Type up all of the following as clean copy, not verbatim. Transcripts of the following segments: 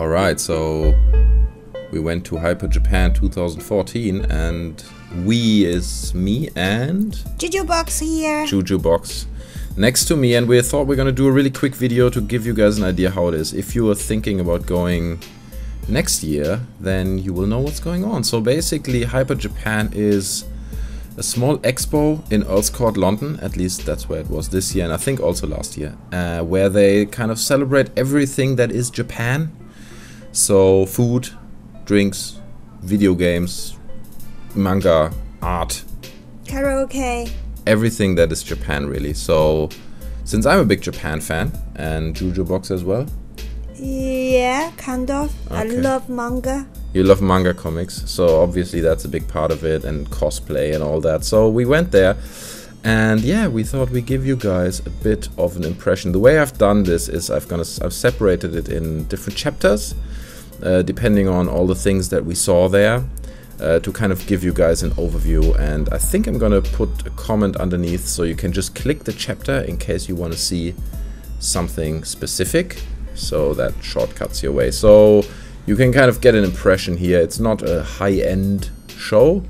Alright, so we went to Hyper Japan 2014 and we is me and Jojo-box here. Jojo-box next to me, and we thought we're gonna do a really quick video to give you guys an idea how it is. If you are thinking about going next year, then you will know what's going on. So basically Hyper Japan is a small expo in Earls Court London, at least that's where it was this year and I think also last year, where they kind of celebrate everything that is Japan. So food, drinks, video games, manga, art, karaoke, everything that is Japan really. So since I'm a big Japan fan and Jojo-box as well. Yeah, kind of. Okay. I love manga. You love manga comics, so obviously that's a big part of it, and cosplay and all that. So we went there and yeah, we thought we'd give you guys a bit of an impression. The way I've done this is I've separated it in different chapters, depending on all the things that we saw there, to kind of give you guys an overview. And I think I'm gonna put a comment underneath so you can just click the chapter in case you want to see something specific, so that shortcuts your way. So you can kind of get an impression here. It's not a high-end show.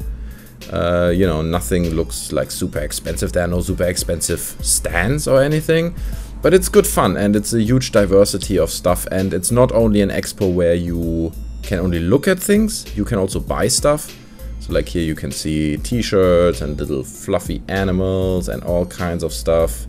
You know, nothing looks like super expensive. There are no super expensive stands or anything. But it's good fun, and it's a huge diversity of stuff. And it's not only an expo where you can only look at things, you can also buy stuff. So like here you can see t-shirts and little fluffy animals and all kinds of stuff.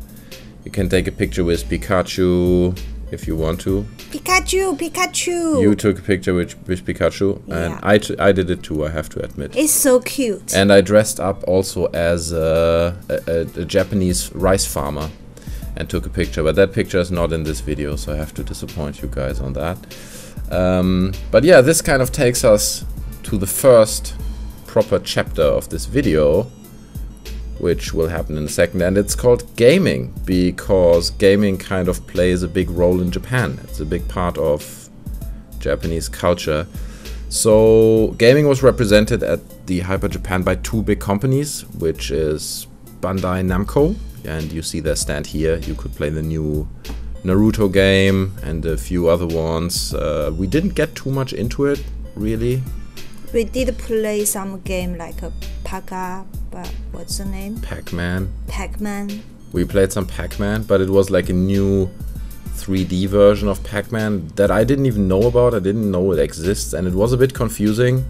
You can take a picture with Pikachu if you want to. Pikachu, Pikachu! You took a picture with Pikachu, yeah. And I did it too, I have to admit. It's so cute. And I dressed up also as a Japanese rice farmer and took a picture, but that picture is not in this video, so I have to disappoint you guys on that. But yeah, this kind of takes us to the first proper chapter of this video, which will happen in a second, and it's called gaming, because gaming kind of plays a big role in Japan. It's a big part of Japanese culture. So gaming was represented at the Hyper Japan by two big companies, which is Bandai Namco, and you see their stand here. You could play the new Naruto game and a few other ones. We didn't get too much into it, really. We did play some game like a what's the name? Pac-Man. Pac-Man. We played some Pac-Man, but it was like a new 3D version of Pac-Man that I didn't even know about. I didn't know it exists, and it was a bit confusing.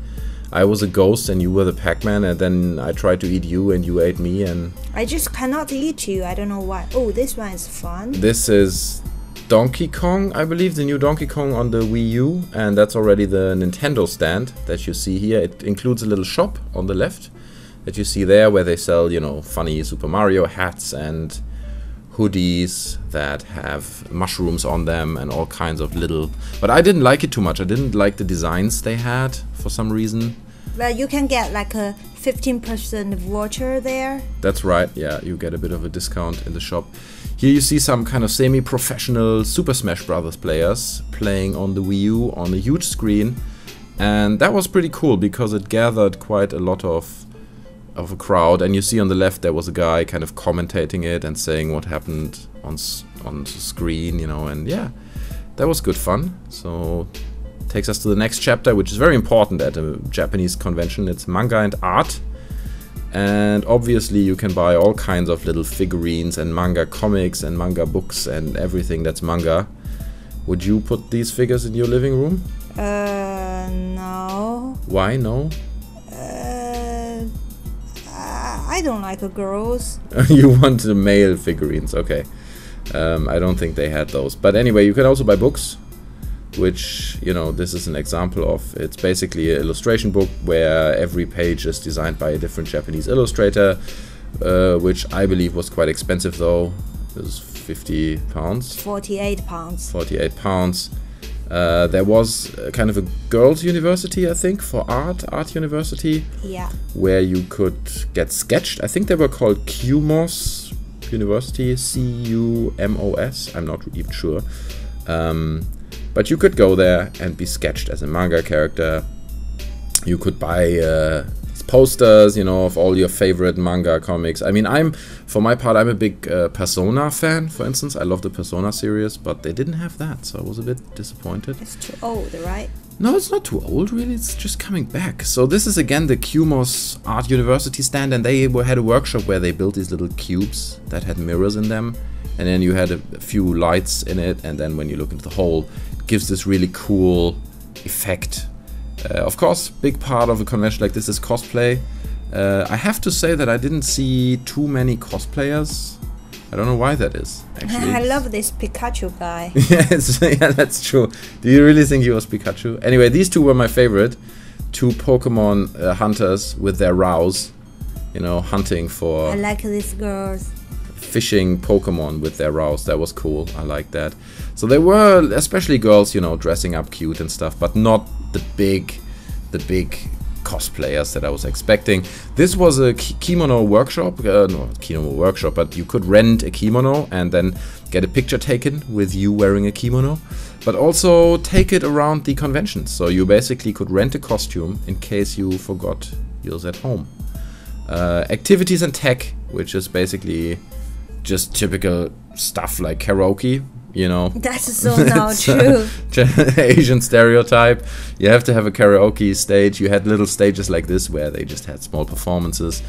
I was a ghost and you were the Pac-Man, and then I tried to eat you and you ate me, and I just cannot eat you. I don't know why. Oh, this one is fun. This is Donkey Kong, I believe, the new Donkey Kong on the Wii U, and that's already the Nintendo stand that you see here. It includes a little shop on the left that you see there, where they sell, you know, funny Super Mario hats and hoodies that have mushrooms on them and all kinds of little... But I didn't like it too much. I didn't like the designs they had for some reason. Well, you can get like a 15% voucher there. That's right, yeah, you get a bit of a discount in the shop. Here you see some kind of semi-professional Super Smash Bros. Players playing on the Wii U on a huge screen. And that was pretty cool because it gathered quite a lot of a crowd. And you see on the left there was a guy kind of commentating it and saying what happened on the screen, you know, and yeah, that was good fun. So takes us to the next chapter, which is very important at a Japanese convention. It's Manga and Art. And obviously you can buy all kinds of little figurines and manga comics and manga books and everything that's manga. Would you put these figures in your living room? No. Why no? I don't like girls. You want the male figurines, okay. I don't think they had those. But anyway, you can also buy books, which, you know, this is an example of. It's basically an illustration book where every page is designed by a different Japanese illustrator, which I believe was quite expensive though. It was £50. 48 pounds. 48 pounds. There was kind of a girls' university, I think, for art university. Yeah. Where you could get sketched. I think they were called Cumos University, C-U-M-O-S. I'm not even sure. But you could go there and be sketched as a manga character. You could buy posters, you know, of all your favorite manga comics. I mean, for my part, I'm a big Persona fan, for instance. I love the Persona series, but they didn't have that, so I was a bit disappointed. It's too old, right? No, it's not too old, really. It's just coming back. So this is, again, the Cumos Art University stand, and they had a workshop where they built these little cubes that had mirrors in them. And then you had a few lights in it, and then when you look into the hole, it gives this really cool effect. Of course, big part of a convention like this is cosplay. I have to say that I didn't see too many cosplayers. I don't know why that is, actually. I love this Pikachu guy. Yes, yeah, that's true. Do you really think he was Pikachu? Anyway, these two were my favorite. Two Pokemon hunters with their rows. You know, hunting for... I like these girls. Fishing Pokemon with their rows. That was cool. I like that. So they were, especially girls, you know, dressing up cute and stuff, but not the big cosplayers that I was expecting. This was a kimono workshop, not kimono workshop, but you could rent a kimono and then get a picture taken with you wearing a kimono, but also take it around the convention. So you basically could rent a costume in case you forgot yours at home. Activities and tech, which is basically just typical stuff like karaoke. You know, that's so not true. Asian stereotype. You have to have a karaoke stage. You had little stages like this where they just had small performances.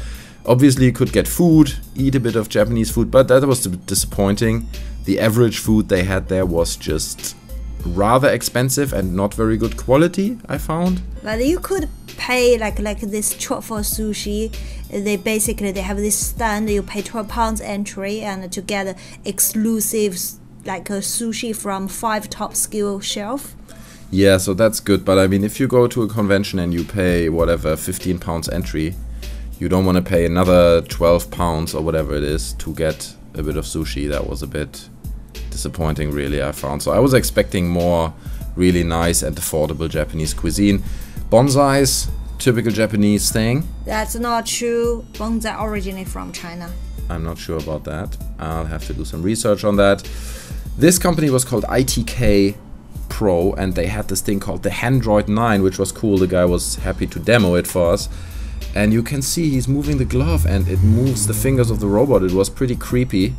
Obviously, you could get food, eat a bit of Japanese food, but that was a bit disappointing. The average food they had there was just rather expensive and not very good quality, I found. But you could pay like this truffle sushi. They have this stand. You pay £12 entry and to get exclusive like a sushi from 5 top skill shelf. Yeah, so that's good. But I mean, if you go to a convention and you pay whatever £15 entry, you don't want to pay another £12 or whatever it is to get a bit of sushi. That was a bit disappointing, really, I found. So I was expecting more really nice and affordable Japanese cuisine. Bonsais, typical Japanese thing. That's not true. Bonsai originally from China. I'm not sure about that. I'll have to do some research on that. This company was called ITK Pro, and they had this thing called the Handroid 9, which was cool. The guy was happy to demo it for us. And you can see he's moving the glove and it moves the fingers of the robot. It was pretty creepy.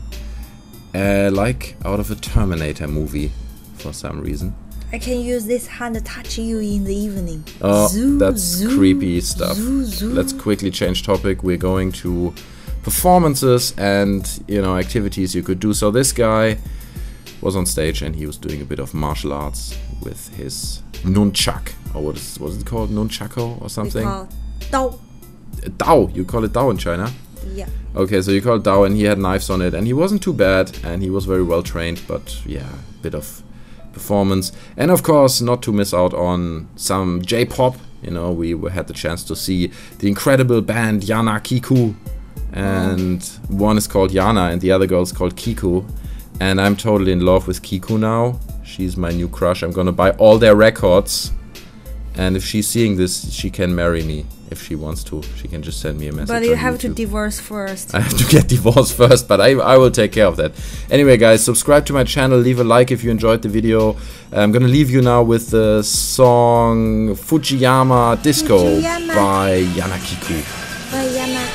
Like out of a Terminator movie for some reason. I can use this hand to touch you in the evening. Oh, zoo, that's zoo, creepy stuff. Zoo, zoo. Let's quickly change topic. We're going to performances and, you know, activities you could do. So this guy was on stage and he was doing a bit of martial arts with his nunchuck, or what is it called? Nunchako or something? We call Dao. Dao. You call it Dao in China? Yeah. Okay, so you call it Dao, and he had knives on it, and he wasn't too bad, and he was very well trained, but yeah, a bit of performance. And of course, not to miss out on some J-pop. You know, we had the chance to see the incredible band Yanakiku, and one is called Yana and the other girl is called Kiku. And I'm totally in love with Kiku now. She's my new crush. I'm gonna buy all their records. And if she's seeing this, she can marry me. If she wants to, she can just send me a message. But you on have YouTube. to divorce first. I have to get divorced first, but I will take care of that. Anyway, guys, subscribe to my channel. Leave a like if you enjoyed the video. I'm gonna leave you now with the song Fujiyama Disco by Yanakiku. By Yanakiku.